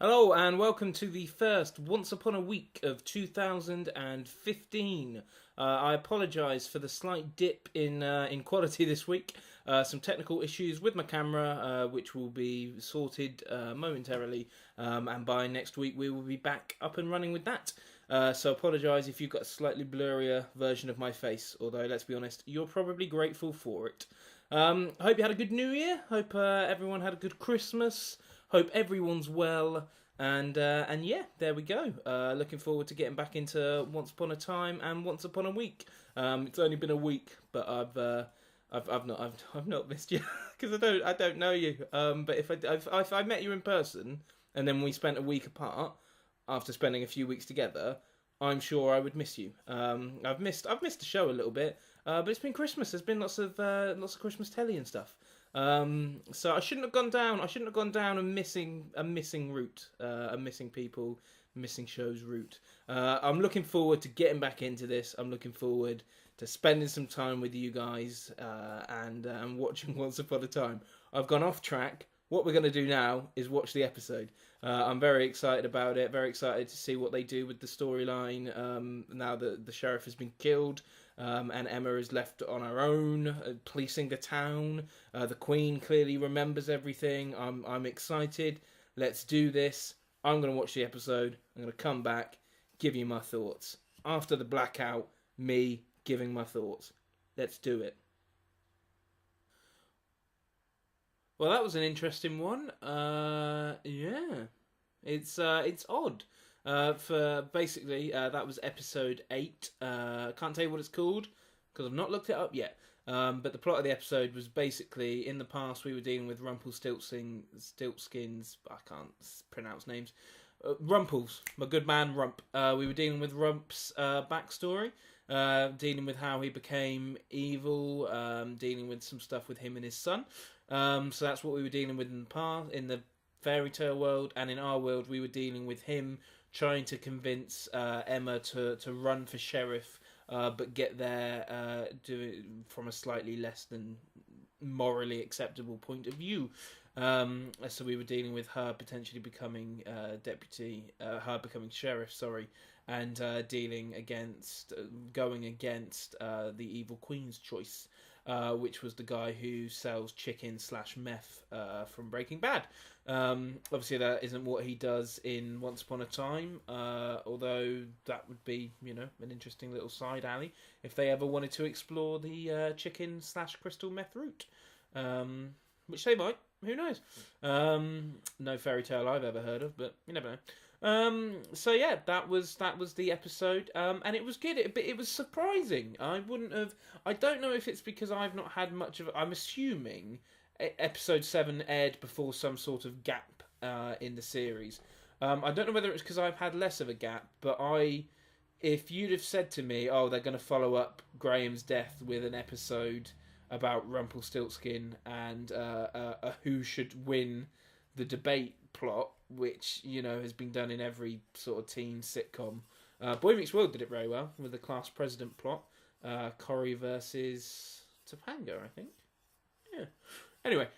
Hello and welcome to the first Once Upon a Week of 2015. I apologise for the slight dip in quality this week. Some technical issues with my camera, which will be sorted momentarily, and by next week we will be back up and running with that. So apologise if you've got a slightly blurrier version of my face, although let's be honest, you're probably grateful for it. Hope you had a good New Year. Hope everyone had a good Christmas. Hope everyone's well. And yeah, there we go. Looking forward to getting back into Once Upon a Time and Once Upon a Week. It's only been a week, but I've not missed you because I don't know you. But if I met you in person and then we spent a week apart after spending a few weeks together, I'm sure I would miss you. I've missed the show a little bit, but it's been Christmas. There's been lots of Christmas telly and stuff. So I shouldn't have gone down. I shouldn't have gone down a missing route, a missing people, missing shows route. I'm looking forward to getting back into this. I'm looking forward to spending some time with you guys and watching Once Upon a Time. I've gone off track. What we're going to do now is watch the episode. I'm very excited about it. Very excited to see what they do with the storyline now that the sheriff has been killed. And Emma is left on her own, policing the town. The Queen clearly remembers everything. I'm excited. Let's do this. I'm going to watch the episode. I'm going to come back, give you my thoughts. After the blackout, me giving my thoughts. Let's do it. Well, that was an interesting one. Yeah, it's odd. For basically, that was episode 8. Can't tell you what it's called because I've not looked it up yet. But the plot of the episode was basically in the past we were dealing with Stiltskins. I can't pronounce names. Rumples, my good man Rump. We were dealing with Rump's backstory, dealing with how he became evil, dealing with some stuff with him and his son. So that's what we were dealing with in the past, in the fairy tale world, and in our world we were dealing with him trying to convince Emma to run for sheriff, but get there from a slightly less than morally acceptable point of view. So we were dealing with her potentially becoming her becoming sheriff, sorry, and going against the evil queen's choice, which was the guy who sells chicken slash meth from Breaking Bad. Obviously, that isn't what he does in Once Upon a Time, although that would be, an interesting little side alley if they ever wanted to explore the chicken slash crystal meth route, which they might. Who knows? No fairy tale I've ever heard of, but you never know. So yeah, that was the episode, and it was good. It was surprising. I wouldn't have. I don't know if it's because I've not had much of. I'm assuming episode 7 aired before some sort of gap in the series. I don't know whether it's because I've had less of a gap, but if you'd have said to me, "Oh, they're going to follow up Graham's death with an episode about Rumpelstiltskin and a who should win the debate plot," which has been done in every sort of teen sitcom. Boy Meets World did it very well with the class president plot. Corrie versus Topanga, I think. Yeah. Anyway,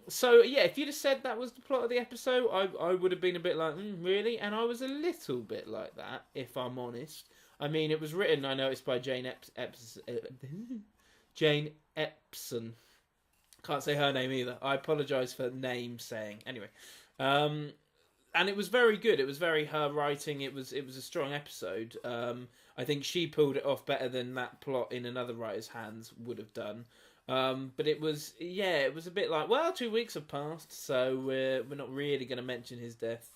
so yeah, if you'd have said that was the plot of the episode, I would have been a bit like, really? And I was a little bit like that, if I'm honest. I mean, it was written, I noticed, by Jane Epson. Can't say her name either. I apologise for name saying. Anyway, and it was very good. It was very her writing. It was a strong episode. I think she pulled it off better than that plot in another writer's hands would have done. But it was a bit like, well, 2 weeks have passed, so we're not really going to mention his death.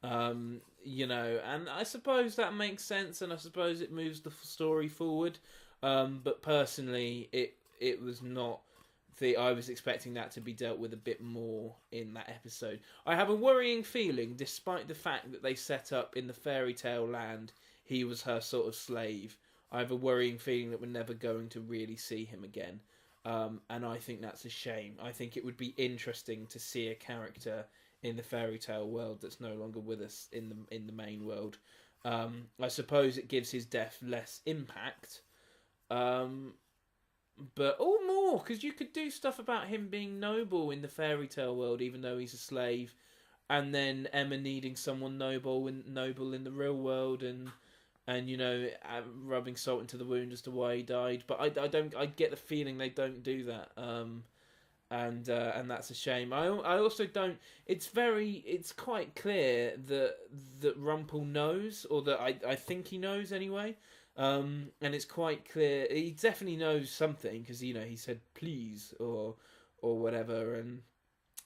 And I suppose that makes sense, and I suppose it moves the story forward. But personally, it was not. I was expecting that to be dealt with a bit more in that episode. I have a worrying feeling, despite the fact that they set up in the fairy tale land, he was her sort of slave. I have a worrying feeling that we're never going to really see him again. And I think that's a shame. I think it would be interesting to see a character in the fairy tale world that's no longer with us in the main world. I suppose it gives his death less impact. But more, because you could do stuff about him being noble in the fairy tale world, even though he's a slave. and then Emma needing someone noble in the real world, and rubbing salt into the wound as to why he died. But I get the feeling they don't do that. And that's a shame. I also don't. It's quite clear that Rumpel knows, or that I think he knows anyway. And it's quite clear he definitely knows something, because he said please or whatever, and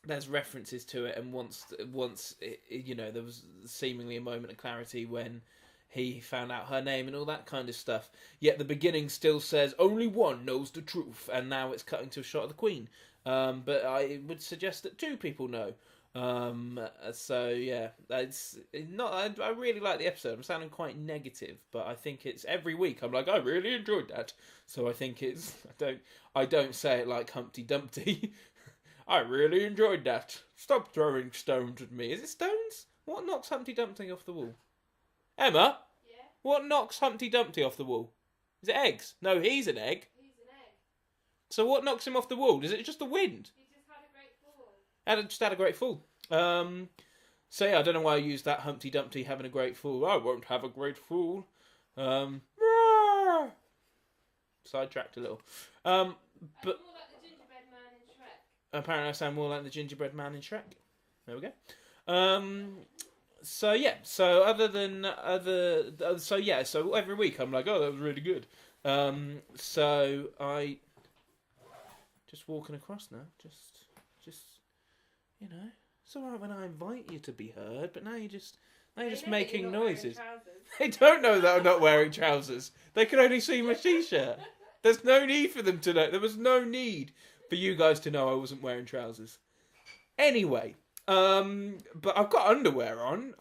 there's references to it. And once there was seemingly a moment of clarity when he found out her name and all that kind of stuff. Yet the beginning still says only one knows the truth, and now it's cutting to a shot of the Queen. But I would suggest that two people know. So yeah, it's not. I really like the episode. I'm sounding quite negative, but I think it's every week. I'm like, I really enjoyed that. So I think it's. I don't say it like Humpty Dumpty. I really enjoyed that. Stop throwing stones at me. Is it stones? What knocks Humpty Dumpty off the wall? Emma? Yeah? What knocks Humpty Dumpty off the wall? Is it eggs? No, he's an egg. He's an egg. So what knocks him off the wall? Is it just the wind? He just had a great fall. Just had a great fall. So yeah, I don't know why I used that Humpty Dumpty having a great fall. I won't have a great fall. Sidetracked a little. But more like the gingerbread man in Shrek. Apparently I sound more like the gingerbread man in Shrek. There we go. So yeah, so so every week I'm like, oh, that was really good. So I just walking across now, just it's all right when I invite you to be heard, but now you're just making noises. They don't know that I'm not wearing trousers. They can only see my t-shirt. There's no need for them to know. There was no need for you guys to know I wasn't wearing trousers. Anyway. But I've got underwear on.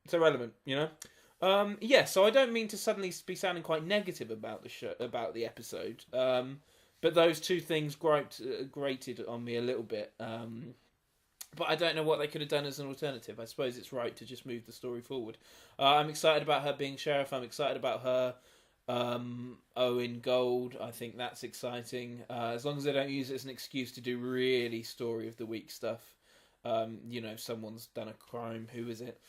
It's irrelevant, so I don't mean to suddenly be sounding quite negative about the show, about the episode. But those two things grated on me a little bit. But I don't know what they could have done as an alternative. I suppose it's right to just move the story forward. I'm excited about her being sheriff. I'm excited about her Owen Gold. I think that's exciting. As long as they don't use it as an excuse to do really story of the week stuff. Someone's done a crime. Who is it?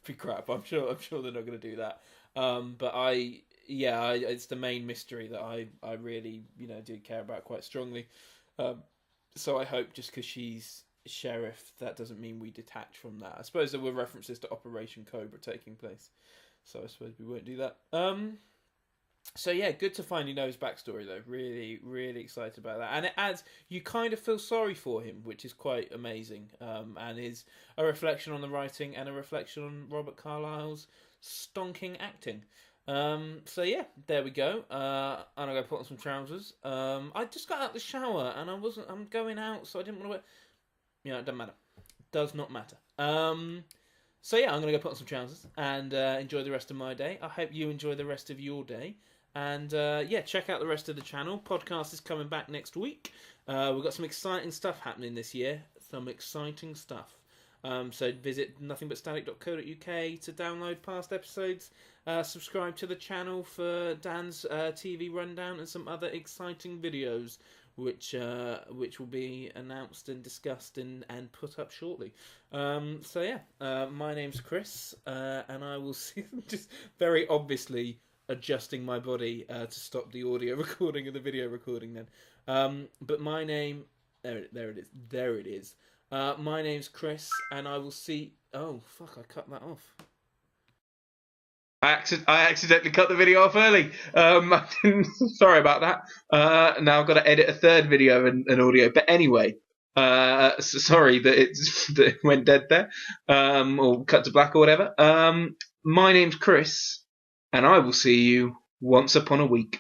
Be crap. I'm sure they're not going to do that. But it's the main mystery that I really do care about quite strongly. So I hope just because she's sheriff, that doesn't mean we detach from that. I suppose there were references to Operation Cobra taking place, so I suppose we won't do that. So yeah, good to finally know his backstory though. Really, really excited about that. And it adds, you kind of feel sorry for him, which is quite amazing. And is a reflection on the writing and a reflection on Robert Carlyle's stonking acting. So yeah, there we go. I'm gonna go put on some trousers. I just got out of the shower and I'm going out, so I didn't want to wear, it doesn't matter. Does not matter. So yeah, I'm gonna go put on some trousers and enjoy the rest of my day. I hope you enjoy the rest of your day. And check out the rest of the channel. Podcast is coming back next week. We've got some exciting stuff happening this year. Some exciting stuff. So visit nothingbutstatic.co.uk to download past episodes. Subscribe to the channel for Dan's TV rundown and some other exciting videos, which will be announced and discussed and put up shortly. My name's Chris, and I will see. Just very obviously adjusting my body to stop the audio recording and the video recording. Then, but my name, there it is. My name's Chris, and I will see. Oh fuck! I cut that off. I accidentally cut the video off early. Sorry about that. Now I've got to edit a third video and audio. But anyway, sorry that it went dead there, or cut to black or whatever. My name's Chris, and I will see you once upon a week.